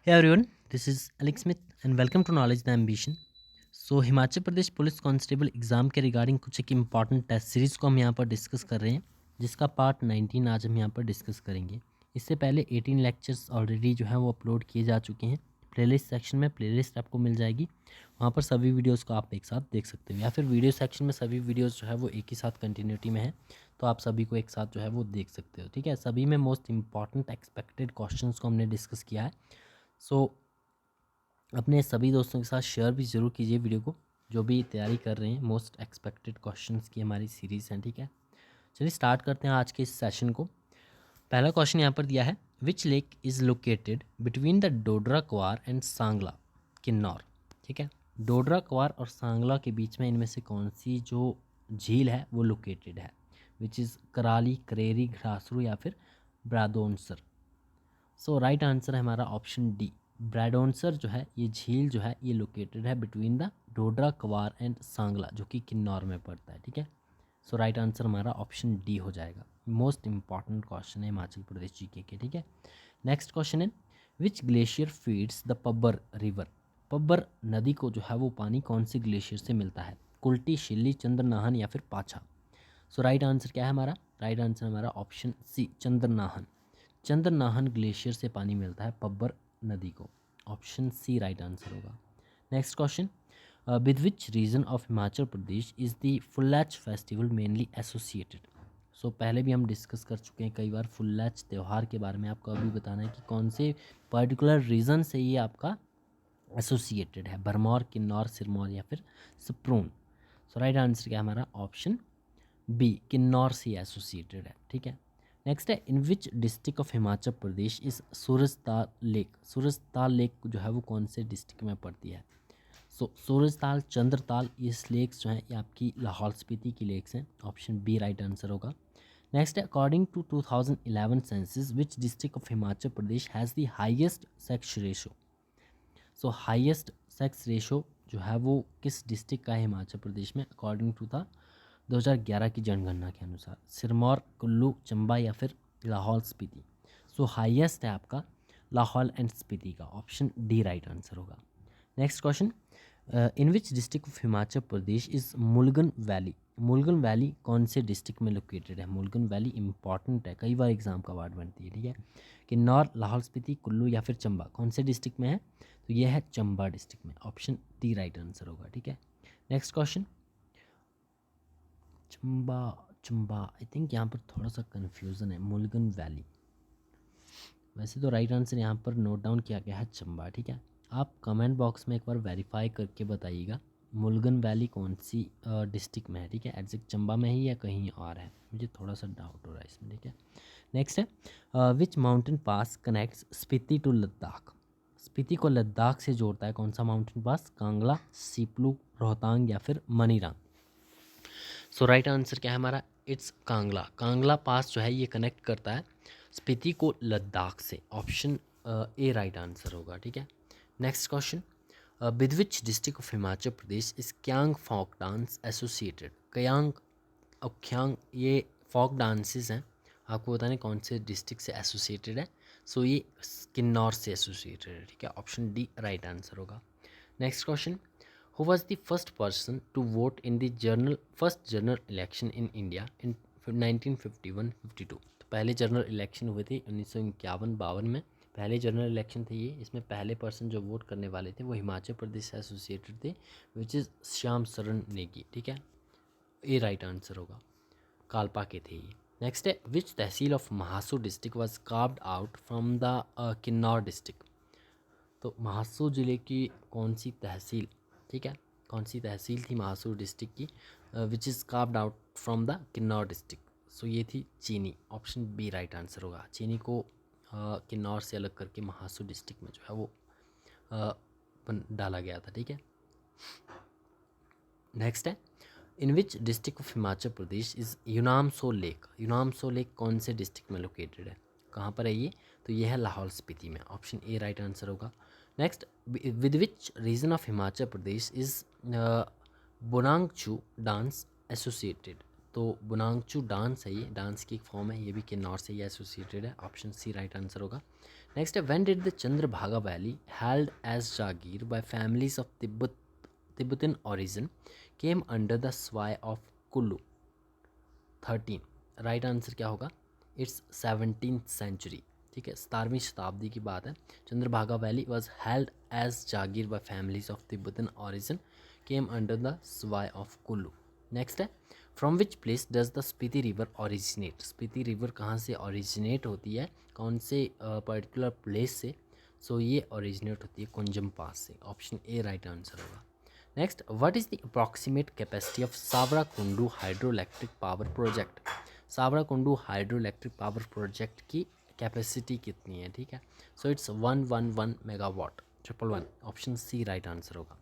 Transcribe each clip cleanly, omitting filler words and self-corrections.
Hey everyone, this is Alex Smith and welcome to Knowledge the Ambition. So Himachal Pradesh police constable exam के regarding कुछ एक important test series को हम यहाँ पर डिस्कस कर रहे हैं, जिसका पार्ट 19 आज हम यहाँ पर डिस्कस करेंगे। इससे पहले 18 लेक्चर्स ऑलरेडी जो है वो अपलोड किए जा चुके हैं। प्लेलिस्ट सेक्शन में प्लेलिस्ट आपको मिल जाएगी, वहाँ पर सभी वीडियोज़ को आप एक साथ देख सकते हो, या फिर वीडियो सेक्शन में सभी वीडियोज़ जो है वो एक ही साथ कंटिन्यूटी में है, तो आप सभी को एक साथ जो है वो देख सकते हो। ठीक है, सभी में मोस्ट इंपॉर्टेंट एक्सपेक्टेड क्वेश्चंस को हमने डिस्कस किया है। सो अपने सभी दोस्तों के साथ शेयर भी ज़रूर कीजिए वीडियो को, जो भी तैयारी कर रहे हैं। मोस्ट एक्सपेक्टेड क्वेश्चंस की हमारी सीरीज़ है। ठीक है, चलिए स्टार्ट करते हैं आज के इस सेशन को। पहला क्वेश्चन यहाँ पर दिया है, which lake is located between the Dodra Kwar and Sangla Kinnaur. ठीक है, डोडरा क्वार और सांगला के बीच में इनमें से कौन सी जो झील है वो लोकेटेड है, विच इज़ कराली, करेरी, घासरू या फिर ब्रादोनसर। सो राइट आंसर है हमारा ऑप्शन डी, ब्रैडोनसर जो है ये झील जो है ये लोकेटेड है between the Dodra Kwar and Sangla, जो कि किन्नौर में पड़ता है। ठीक है, सो राइट आंसर हमारा ऑप्शन डी हो जाएगा। मोस्ट इंपॉर्टेंट क्वेश्चन है हिमाचल प्रदेश जीके के। ठीक है, नेक्स्ट क्वेश्चन है, which glacier feeds the Pabbar river. Pabbar नदी को जो है वो पानी कौन से ग्लेशियर से मिलता है, कुल्टी, शिल्ली, चंद्रनाहन या फिर पाछा। सो राइट आंसर क्या है हमारा, राइट आंसर हमारा option C, Chandranahan. Chandranahan glacier से पानी मिलता है पब्बर नदी को। ऑप्शन सी राइट आंसर होगा। Next question, with which region of Himachal Pradesh is the Phulaich festival mainly associated. So पहले भी हम डिस्कस कर चुके हैं कई बार फुल्लैच त्यौहार के बारे में। आपको अभी बताना है कि कौन से पर्टिकुलर रीज़न से ये आपका एसोसिएटेड है, भरमौर, किन्नौर, सिरमौर या फिर सप्रून। सो राइट आंसर क्या है हमारा ऑप्शन बी, किन्नौर से एसोसिएटेड है। ठीक है, नेक्स्ट है, in which district of Himachal Pradesh इस सूरजताल लेक। सूरजताल लेक जो है वो कौन से डिस्ट्रिक्ट में पड़ती है। सो सूरजताल, चंद्रताल, ये लेक्स जो हैं ये आपकी लाहौल स्पीति की लेक्स हैं। ऑप्शन बी राइट आंसर होगा। नेक्स्ट है, according to 2011 census which district of Himachal Pradesh has the highest sex ratio. So highest sex ratio जो है वो किस डिस्ट्रिक्ट का है हिमाचल प्रदेश में, अकॉर्डिंग टू था 2011 की जनगणना के अनुसार, सिरमौर, कुल्लू, चंबा या फिर लाहौल स्पीति। सो हाईएस्ट है आपका लाहौल एंड स्पीति का। ऑप्शन डी राइट आंसर होगा। Next question, in which district of Himachal Pradesh is Mulgan valley. Mulgan valley कौन से डिस्ट्रिक्ट में लोकेटेड है। मुलगन वैली इंपॉर्टेंट है, कई बार एग्जाम का वार्ड बनती है। ठीक है, किन्नौर, लाहौल स्पीति, कुल्लू या फिर चंबा, कौन से डिस्ट्रिक्ट में है, तो ये है चंबा डिस्ट्रिक्ट में। ऑप्शन डी राइट आंसर होगा। ठीक है, next question, Chamba, Chamba I think यहाँ पर थोड़ा सा कन्फ्यूज़न है, मुलगन वैली। वैसे तो राइट आंसर यहाँ पर नोट डाउन किया गया है चंबा। ठीक है, आप कमेंट बॉक्स में एक बार वेरीफाई करके बताइएगा मुलगन वैली कौन सी डिस्ट्रिक्ट में है। ठीक है, एग्जैक्ट चंबा में ही या कहीं और है, मुझे थोड़ा सा डाउट हो रहा है इसमें। ठीक है, नेक्स्ट है, which mountain pass connects Spiti to Ladakh. Spiti को लद्दाख से जोड़ता है कौन सा माउंटेन पास, कांगला, सीपलू, रोहतांग या फिर मनीराम। सो राइट आंसर क्या है हमारा, इट्स कांगला। कांगला पास जो है ये कनेक्ट करता है स्पीति को लद्दाख से। ऑप्शन ए राइट आंसर होगा। ठीक है, next question, with which district of Himachal Pradesh is Kyang folk dance associated. Kyang और ख्यांग ये फोक डांसेस हैं, आपको बताने कौन से डिस्ट्रिक्ट से एसोसिएटेड है। सो ये किन्नौर से एसोसिएटेड है। ठीक है, ऑप्शन डी राइट आंसर होगा। Next question, who was the first person to vote in the first general election in India in 1951-52। तो पहले जनरल इलेक्शन हुए थे 1951-52 में, पहले जनरल इलेक्शन थे ये। इसमें पहले पर्सन जो वोट करने वाले थे वो हिमाचल प्रदेश से एसोसिएटेड थे, विच इज़ श्याम शरण नेगी। ठीक है, ये राइट आंसर होगा, कालपा के थे ये। नेक्स्ट है, which tehsil of Mahasu district was carved out from the Kinnaur district. तो महासू ज़िले की कौन सी तहसील, ठीक है, कौन सी तहसील थी महासू डिस्ट्रिक्ट की, which is carved out from the Kinnaur district. So ये थी चीनी। ऑप्शन बी राइट आंसर होगा, चीनी को किन्नौर से अलग करके महासू डिस्ट्रिक्ट में जो है वो डाला गया था। ठीक है, नेक्स्ट है, in which district of Himachal Pradesh is Yunamso lake. Yunamso lake कौन से डिस्ट्रिक्ट में लोकेटेड है, कहाँ पर है ये, तो ये है लाहौल स्पीति में। ऑप्शन ए राइट आंसर होगा। Next, with which region of Himachal Pradesh is Bunangchu dance associated. तो बुनांगचू डांस है, ये डांस की एक फॉर्म है, ये भी किन्नौर से ही एसोसिएटेड है। ऑप्शन सी राइट आंसर होगा। नेक्स्ट है when did the Chandrabhaga valley held as jagir by families of Tibetan origin came under the sway of Kullu? 13। Right answer क्या होगा? It's 17th century. ठीक है, 17वीं शताब्दी की बात है। Chandrabhaga valley was held as jagir by families of Tibetan origin came under the sway of Kullu. Next है from which place does the Spiti river originate? Spiti river कहाँ से ओरिजिनेट होती है, कौन से पर्टिकुलर प्लेस से? सो ये ओरिजिनेट होती है कुंजम पास से। ऑप्शन ए राइट आंसर होगा। Next, what is the approximate capacity of Sawra Kuddu hydro electric power project? Sawra Kuddu hydro electric power project की कैपेसिटी कितनी है? ठीक है, so it's 111 megawatt, 111। Option C right answer होगा।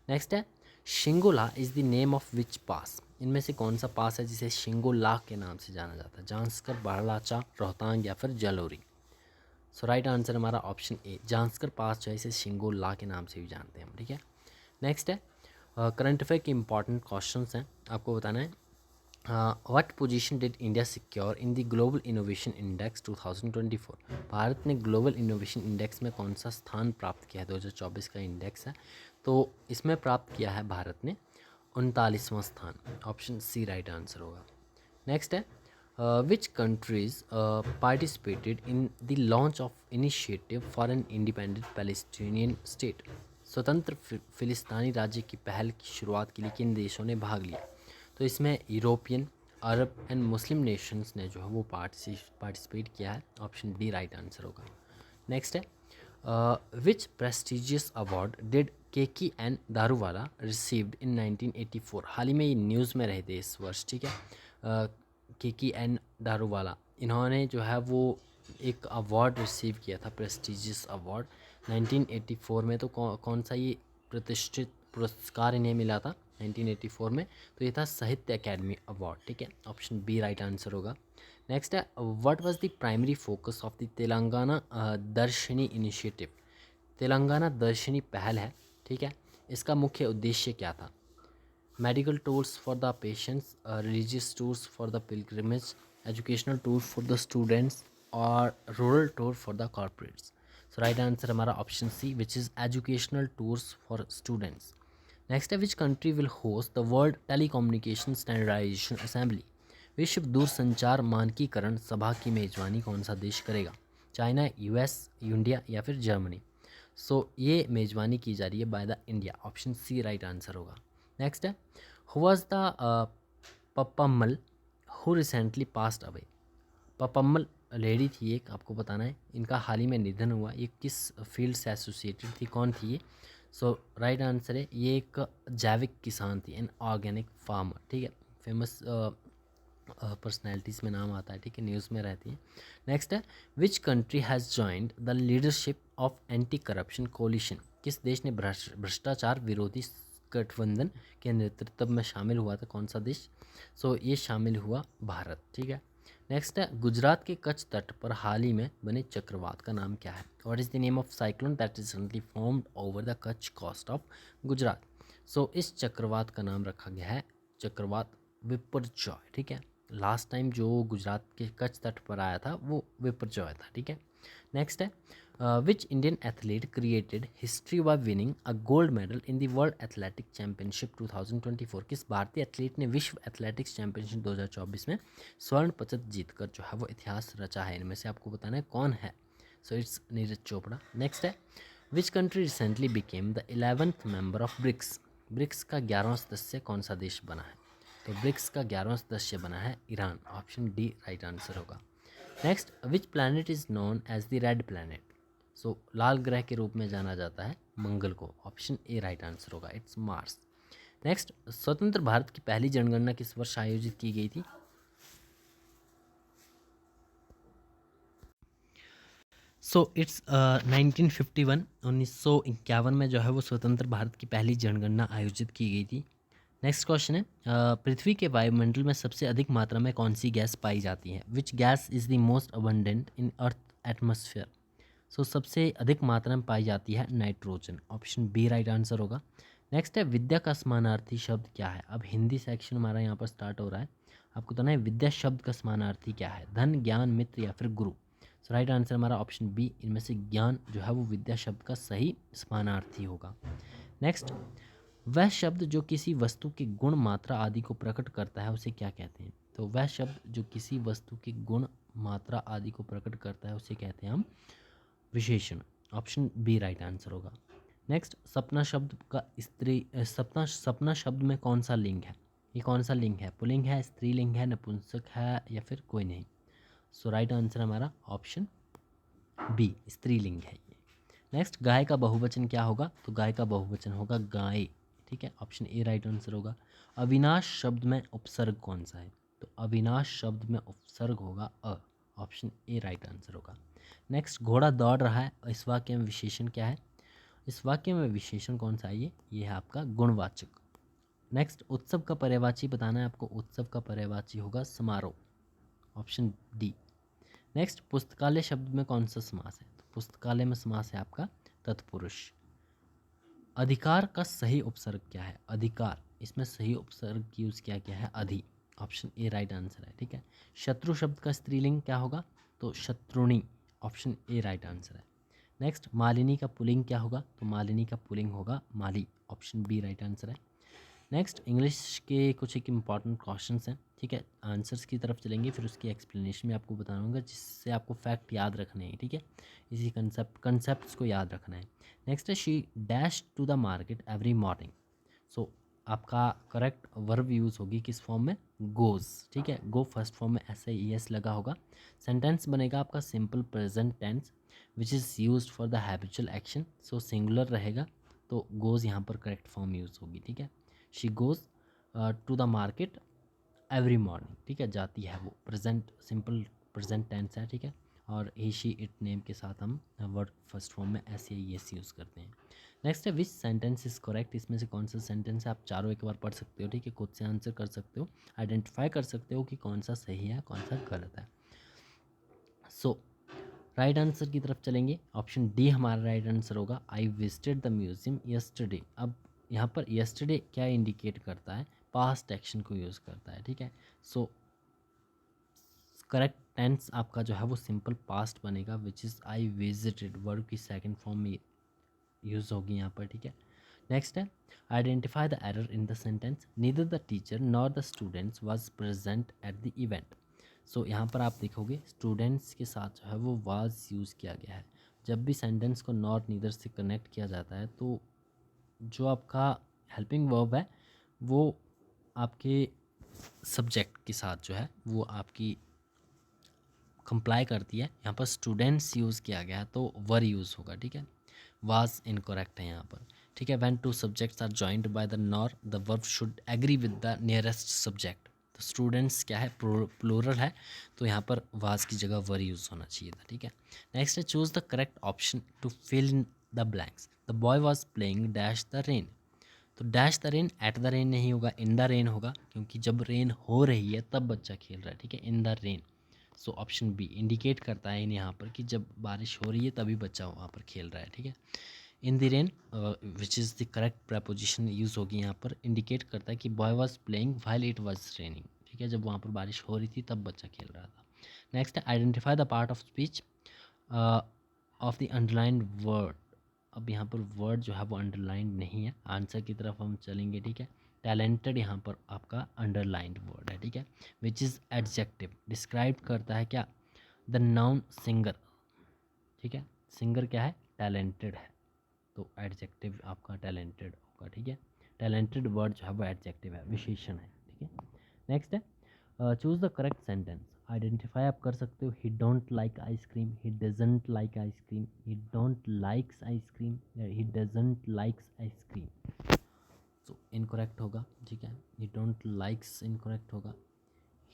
नेक्स्ट है Shingola is the name of which pass? इनमें से कौन सा पास है जिसे शिंगोला के नाम से जाना जाता है? जांस्कर, बारालाचा, रोहतांग या फिर जलोरी? सो राइट आंसर हमारा ऑप्शन ए, जांस्कर पास जो है इसे शिंगोला के नाम से भी जानते हैं हम। ठीक है, नेक्स्ट है करंट अफेयर के इंपॉर्टेंट क्वेश्चंस हैं, आपको बताना है। What position did India secure in the global innovation index 2024? Bharat ने ग्लोबल इनोवेशन इंडेक्स में कौन सा स्थान प्राप्त किया है? 2024 का इंडेक्स है, तो इसमें प्राप्त किया है भारत ने 39वां स्थान। ऑप्शन सी राइट आंसर होगा। नेक्स्ट है which countries participated in the launch of initiative for an independent Palestinian state? स्वतंत्र फिलिस्तीनी राज्य की पहल की शुरुआत के लिए किन देशों ने भाग लिया? तो इसमें European, Arab and Muslim nations ने जो है वो पार्टिसिपेट किया है। ऑप्शन डी राइट आंसर होगा। नेक्स्ट है which prestigious award did Keki N Daruwala received in 1984? हाल ही में ये न्यूज़ में रहे थे इस वर्ष। ठीक है, केकी एंड दारूवाला इन्होंने जो है वो एक अवार्ड रिसीव किया था, प्रेस्टिजियस अवार्ड 1984 में। तो कौन सा ये प्रतिष्ठित पुरस्कार इन्हें मिला था 1984 में? तो ये था साहित्य अकेडमी अवार्ड। ठीक है, ऑप्शन बी राइट आंसर होगा। नेक्स्ट है what was the primary focus of the Telangana दर्शनी इनिशिएटिव? तेलंगाना दर्शनी पहल है, ठीक है, इसका मुख्य उद्देश्य क्या था? Medical tours for the patients, religious tours for the pilgrimage, educational tour for the students और rural tour for the corporates? So right answer हमारा option C which is educational tours for students. Next है which country will host the world telecommunication standardization assembly? विश्व दूरसंचार मानकीकरण सभा की मेजबानी कौन सा देश करेगा? चाइना, यूएस, इंडिया या फिर जर्मनी? सो ये मेजबानी की जा रही है by the India. Option C right answer होगा। नेक्स्ट है who was the Pappammal who recently passed away? Pappammal lady थी एक, आपको बताना है, इनका हाल ही में निधन हुआ। ये किस फील्ड से एसोसिएटेड थी, कौन थी ये? सो राइट आंसर है ये एक जैविक किसान थी, एन ऑर्गेनिक फार्मर। ठीक है, फेमस पर्सनैलिटीज़ में नाम आता है। ठीक है, न्यूज़ में रहती है। नेक्स्ट है which country has joined the leadership of anti corruption coalition? किस देश ने भ्रष्टाचार विरोधी गठबंधन के नेतृत्व में शामिल हुआ था? कौन सा देश? सो ये शामिल हुआ भारत। ठीक है, नेक्स्ट है गुजरात के कच्छ तट पर हाल ही में बने चक्रवात का नाम क्या है? What is the name of cyclone that is recently formed over the Kutch coast of Gujarat? So इस चक्रवात का नाम रखा गया है चक्रवात विपर्जॉय। ठीक है, लास्ट टाइम जो गुजरात के कच्छ तट पर आया था वो विपर्जॉय था। ठीक है, नेक्स्ट है which Indian athlete created history by winning a gold medal in the world athletic championship 2024? किस भारतीय एथलीट ने विश्व एथलेटिक्स चैंपियनशिप 2024 में स्वर्ण पदक जीतकर जो है वो इतिहास रचा है? इनमें से आपको बताना है कौन है। So it's Neeraj Chopra. Next है which country recently became the 11th member of BRICS? BRICS का 11वां सदस्य कौन सा देश बना है? तो ब्रिक्स का 11वां सदस्य बना है Iran. Option D right answer होगा। Next which planet is known as the red planet? So लाल ग्रह के रूप में जाना जाता है मंगल को। ऑप्शन ए राइट आंसर होगा, इट्स मार्स। नेक्स्ट स्वतंत्र भारत की पहली जनगणना किस वर्ष आयोजित की गई थी? सो इट्स 1951, 1951 में जो है वो स्वतंत्र भारत की पहली जनगणना आयोजित की गई थी। नेक्स्ट क्वेश्चन है पृथ्वी के वायुमंडल में सबसे अधिक मात्रा में कौन सी गैस पाई जाती है? Which gas is the most abundant in earth atmosphere? So सबसे अधिक मात्रा में पाई जाती है nitrogen. Option B right answer होगा। नेक्स्ट है विद्या का समानार्थी शब्द क्या है? अब हिंदी सेक्शन हमारा यहाँ पर स्टार्ट हो रहा है। आपको तो ना विद्या शब्द का समानार्थी क्या है? धन, ज्ञान, मित्र या फिर गुरु? सो राइट आंसर हमारा ऑप्शन बी, इनमें से ज्ञान जो है वो विद्या शब्द का सही समानार्थी होगा। नेक्स्ट, वह शब्द जो किसी वस्तु के गुण मात्रा आदि को प्रकट करता है उसे क्या कहते हैं? तो वह शब्द जो किसी वस्तु के गुण मात्रा आदि को प्रकट करता है उसे कहते हैं हम विशेषण। ऑप्शन बी राइट आंसर होगा। नेक्स्ट, सपना शब्द का सपना शब्द में कौन सा लिंग है? ये कौन सा लिंग है? पुल्लिंग है, स्त्रीलिंग है, नपुंसक है या फिर कोई नहीं? सो राइट आंसर हमारा ऑप्शन बी, स्त्रीलिंग है ये। नेक्स्ट, गाय का बहुवचन क्या होगा? तो गाय का बहुवचन होगा गाय। ठीक है, ऑप्शन ए राइट आंसर होगा। अविनाश शब्द में उपसर्ग कौन सा है? तो अविनाश शब्द में उपसर्ग होगा अ। ऑप्शन ए राइट आंसर होगा। नेक्स्ट, घोड़ा दौड़ रहा है, इस वाक्य में विशेषण क्या है? इस वाक्य में विशेषण कौन सा है? ये है आपका गुणवाचक। नेक्स्ट, उत्सव का पर्यायवाची बताना है आपको। उत्सव का पर्यायवाची होगा समारोह। Option D. नेक्स्ट, पुस्तकालय शब्द में कौन सा समास है? तो पुस्तकालय में समास है आपका तत्पुरुष। अधिकार का सही उपसर्ग क्या है? अधिकार, इसमें सही उपसर्ग यूज किया गया है अधि। ऑप्शन ए राइट आंसर है। ठीक है। शत्रु शब्द का स्त्रीलिंग क्या होगा? तो शत्रुणी। ऑप्शन ए राइट आंसर है। नेक्स्ट, मालिनी का पुल्लिंग क्या होगा? तो मालिनी का पुल्लिंग होगा माली। ऑप्शन बी राइट आंसर है। नेक्स्ट, इंग्लिश के कुछ एक इम्पॉर्टेंट क्वेश्चंस हैं। ठीक है, आंसर्स की तरफ चलेंगे, फिर उसकी एक्सप्लेनेशन में आपको बताऊंगा जिससे आपको फैक्ट याद रखने हैं। ठीक है, इसी कंसेप्ट्स को याद रखना है। नेक्स्ट है, she dash to the market every morning. So आपका करेक्ट वर्ब यूज़ होगी किस फॉर्म में? गोज़। ठीक है, गो फर्स्ट फॉर्म में SAES लगा होगा। सेंटेंस बनेगा आपका simple present tense which is used for the habitual action. So singular रहेगा, तो गोज़ यहाँ पर करेक्ट फॉर्म यूज़ होगी। ठीक है, she goes to the market every morning. ठीक है, जाती है वो, प्रेजेंट सिंपल प्रेजेंट टेंस है। ठीक है, और ही शी इट नेम के साथ हम वर्ड फर्स्ट फॉर्म में SAES यूज़ करते हैं। नेक्स्ट है, विच सेंटेंस इज़ करेक्ट। इसमें से कौन सा सेंटेंस है? आप चारों एक बार पढ़ सकते हो। ठीक है, खुद से आंसर कर सकते हो, आइडेंटिफाई कर सकते हो कि कौन सा सही है कौन सा गलत है। सो राइट आंसर की तरफ चलेंगे। ऑप्शन डी हमारा राइट आंसर होगा। I visited the museum yesterday. अब यहाँ पर यस्टरडे क्या इंडिकेट करता है? पास्ट एक्शन को यूज़ करता है। ठीक है, सो करेक्ट टेंस आपका जो है वो सिंपल पास्ट बनेगा which is I visited. Verb की सेकंड फॉर्म में यूज़ होगी यहाँ पर। ठीक है, नेक्स्ट है, identify the error in the sentence. Neither the teacher nor the students was present at the event. So यहाँ पर आप देखोगे स्टूडेंट्स के साथ जो है वो वाज यूज़ किया गया है। जब भी सेंटेंस को नॉट नीदर से कनेक्ट किया जाता है तो जो आपका हेल्पिंग वर्ब है वो आपके सब्जेक्ट के साथ जो है वो आपकी कंप्लाई करती है। यहाँ पर स्टूडेंट्स यूज़ किया गया है तो वर यूज़ होगा। ठीक है, वाज इनकरेक्ट है यहाँ पर। ठीक है, when two subjects are joined by the nor the verb should agree with the nearest subject. तो स्टूडेंट्स क्या है? प्लूरल है, तो यहाँ पर वाज की जगह वर यूज़ होना चाहिए था। ठीक है, नेक्स्ट है, choose the correct option to fill in the blanks. The boy was playing dash the rain. तो dash the rain at the rain नहीं होगा, इन द रेन होगा, क्योंकि जब रेन हो रही है तब बच्चा खेल रहा है। ठीक है, in the rain. So option B indicate करता है इन यहाँ पर कि जब बारिश हो रही है तभी बच्चा वहाँ पर खेल रहा है। ठीक है, in the rain which is the correct preposition use होगी यहाँ पर। इंडिकेट करता है कि boy was playing while it was raining. ठीक है, जब वहाँ पर बारिश हो रही थी तब बच्चा खेल रहा था। नेक्स्ट है, identify the part of speech of the underlined word. अब यहाँ पर वर्ड जो है वो अंडरलाइंड नहीं है। आंसर की तरफ हम चलेंगे। ठीक है, टैलेंटेड यहाँ पर आपका अंडरलाइंड वर्ड है। ठीक है, विच इज़ एडजेक्टिव, डिस्क्राइब करता है क्या? The noun singer. ठीक है, सिंगर क्या है? टैलेंटेड है, तो एडजेक्टिव आपका टैलेंटेड होगा। ठीक है, टैलेंटेड वर्ड जो है वो एडजेक्टिव है, विशेषण है। ठीक है, नेक्स्ट है, choose the correct sentence. Identify आप कर सकते हो। ही don't like ice cream, he doesn't like ice cream, he don't likes ice cream, he doesn't likes ice cream. So incorrect होगा। ठीक है, ही डोंट लाइक्स इनकरेक्ट होगा।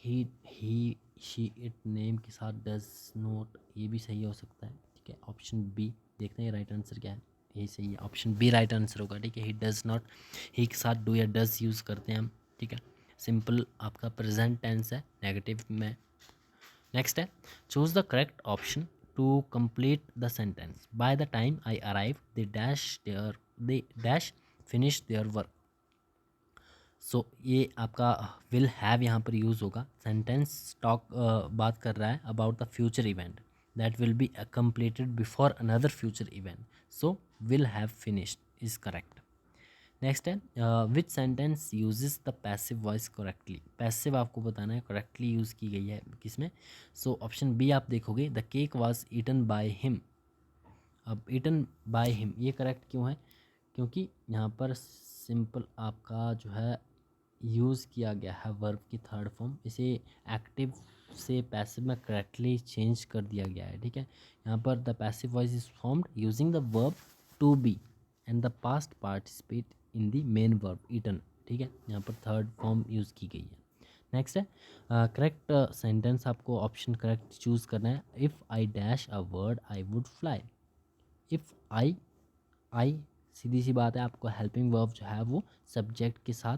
ही शी इट नेम के साथ डज नॉट, ये भी सही हो सकता है। ठीक है, ऑप्शन बी देखते हैं राइट आंसर क्या है। यही सही है, ऑप्शन बी राइट आंसर होगा। ठीक है, ही डज नॉट, ही के साथ डू या डज यूज़ करते हैं हम। ठीक है, सिंपल आपका प्रेजेंट टेंस है नेगेटिव में। नेक्स्ट है, choose the correct option to complete the sentence. By the time I arrive they dash finish their work. So ये आपका विल हैव यहाँ पर यूज़ होगा। सेंटेंस टॉक बात कर रहा है about the future event. that will be completed before another future event. So will have finished is correct. Next है which sentence uses the passive voice correctly. Passive आपको बताना है करेक्टली यूज़ की गई है किसमें. सो ऑप्शन बी आप देखोगे, the cake was eaten by him. अब ईटन बाय हिम ये करेक्ट क्यों है, क्योंकि यहाँ पर सिंपल आपका जो है यूज़ किया गया है वर्ब की थर्ड फॉर्म. इसे एक्टिव से पैसिव में करेक्टली चेंज कर दिया गया है. ठीक है, यहाँ पर the passive voice is formed using the verb to be and the past participate in the main verb eaten. ठीक है, यहाँ पर थर्ड फॉर्म यूज़ की गई है. नेक्स्ट है करेक्ट सेंटेंस. आपको ऑप्शन करेक्ट चूज़ करना है. If I dash a bird I would fly. If I सीधी सी बात है, आपको हेल्पिंग वर्ब जो है वो सब्जेक्ट के साथ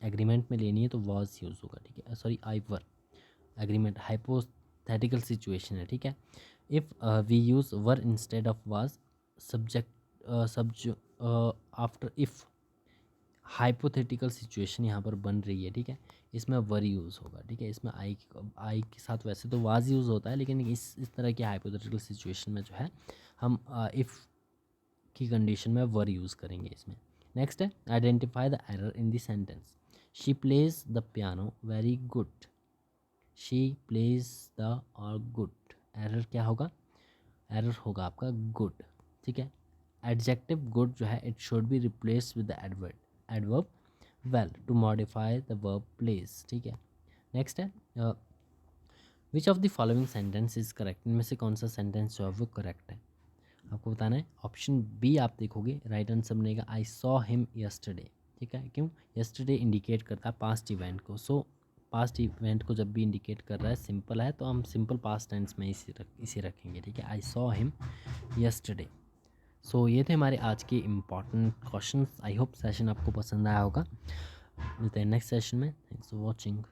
एग्रीमेंट में लेनी है तो वॉज यूज़ होगा. ठीक है, sorry I were agreement hypothetical situation है. ठीक है, if we use were instead of was subject after if hypothetical situation यहाँ पर बन रही है. ठीक है, इसमें वर यूज़ होगा. ठीक है, इसमें आई के साथ वैसे तो वाज यूज़ होता है, लेकिन इस तरह की हाइपोथेटिकल सिचुएशन में जो है हम इफ़ की कंडीशन में वर यूज़ करेंगे इसमें. नेक्स्ट है identify the error in the sentence. She plays the piano very good. She plays the और गुड, एरर क्या होगा, एरर होगा आपका गुड. ठीक है, एडजेक्टिव गुड जो है it should be replace with the adverb well to modify the verb place. ठीक है, नेक्स्ट है which of the following sentence is correct. इनमें से कौन सा सेंटेंस जो है वो करेक्ट है आपको बताना है. ऑप्शन बी आप देखोगे, राइट आंसर बनेगा आई सॉ हिम यस्टरडे. ठीक है, क्यों, यस्टरडे इंडिकेट करता है पास्ट इवेंट को. सो पास्ट इवेंट को जब भी इंडिकेट कर रहा है सिंपल है तो हम सिंपल पास्ट टेंस में इसे रखेंगे. ठीक है, आई सॉ हिम यस्टरडे. सो ये थे हमारे आज के important questions. I hope session आपको पसंद आया होगा. मिलते हैं नेक्स्ट सेशन में. Thanks for watching.